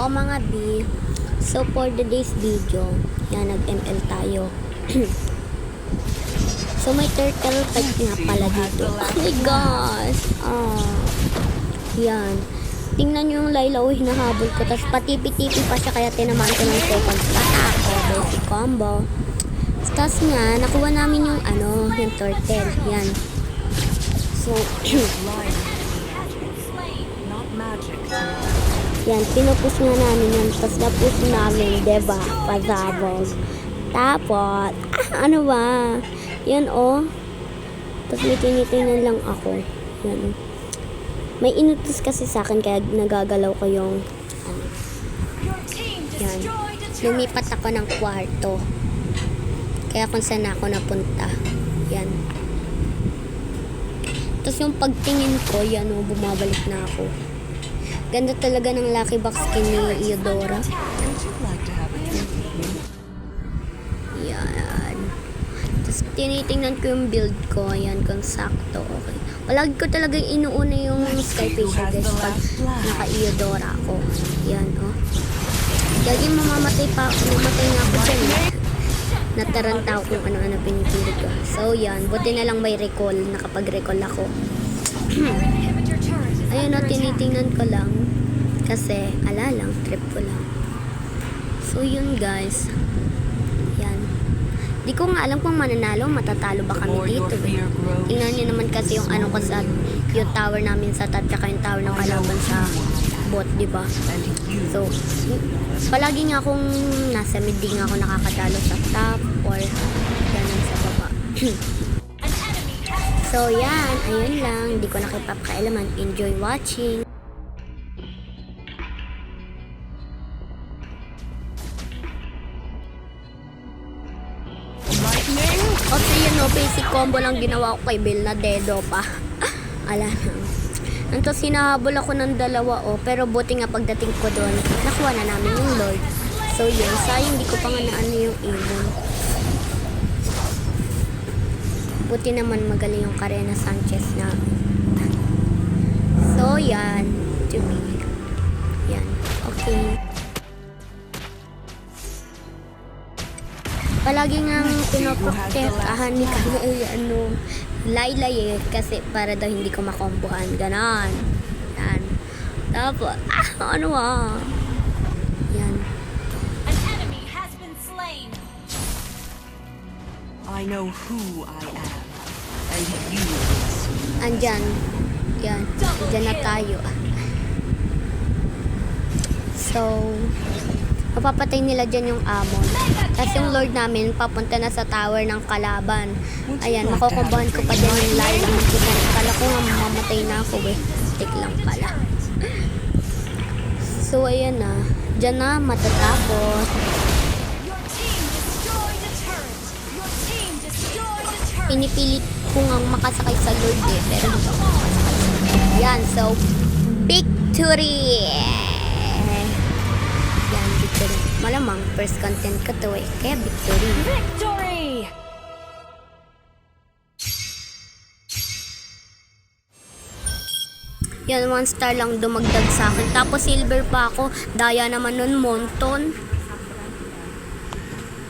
Hello mga B. So for today's video, yan, nag-ML tayo. So may turtle type nga pala dito. Oh my gosh! Yan. Tingnan nyo yung Layla, hinahabol ko. Tapos patipi-tipi pa siya, kaya tinamaan ko ng second attack. Basic combo. Tapos nga, nakuha namin yung yung turtle. Yan. So, yan, pinupush nga namin yan. Tapos napush namin, diba? Pazabog. Tapos, ano ba? Yan, oh. Tapos may tinitingnan lang ako. Yan. May inutos kasi sa akin, kaya nagagalaw ko yung, yan. Lumipat ako ng kwarto. Kaya kung saan ako napunta. Yan. Tapos yung pagtingin ko, yan, oh, bumabalik na ako. Ganda talaga ng Lucky Box skin ni Eudora. Yan. Tapos tinitingnan ko yung build ko. Ayan, kung sakto. Okay. Palagi ko talaga inuuna yung Skyfisher guys pag naka-Eudora ako. Yan, oh. Laging mamamatay pa ako. Mamatay nga ako dyan. Nataranta ako kung ano-ano pinipili ko. So, yan. Buti na lang may recall. Nakapag-recall ako. Ayun, no, tinitingnan ko lang. Kasi, lang, trip ko lang. So, yun guys. Yan. Di ko nga alam kung mananalo, matatalo ba kami dito. Tingnan nyo naman kasi yung ko sa yung tower namin sa top, tsaka yung tower ng kalaban sa bot, diba? So, palagi nga akong nasa mid, di nga ako nakakatalo sa top or ganun sa baba. So, yan. Ayun lang. Hindi ko nakipapakailaman. Enjoy watching. Okay, yun o. Basic combo lang ginawa ko kay Bill na dedo pa. Ala na. Tapos hinahabol ako ng dalawa o. Pero buti nga pagdating ko doon, nakuha na namin yung Lord. So, yun. Sayang hindi ko pa nga naano yung Amon. Buti naman magaling yung Karena Sanchez na. So, yan. To be. Yan. Okay. Palagi nga pinoprotektahan ni Layla kasi para daw hindi ko makombohan. Ganon. Yan. Tapos, yan. I know who I am, and you will see. Andyan. Yan. Andyan na tayo. So, mapapatay nila dyan yung Amon. Tapos yung Lord namin, papunta na sa tower ng kalaban. Ayan, makukumbahan ko pa dyan yung Layla. Kala ko nga mamamatay na ako eh. Stick lang pala. So, ayan na. Dyan na, matatapos. Pinipilit ko nga makasakay sa Lord eh, pero hindi ako makasakay. Yan, so, victory! Yan, victory. Malamang, first content ko to eh, kaya victory. Victory! Yan, 1 star lang dumagdag sa akin. Tapos silver pa ako, daya naman nun, Monton.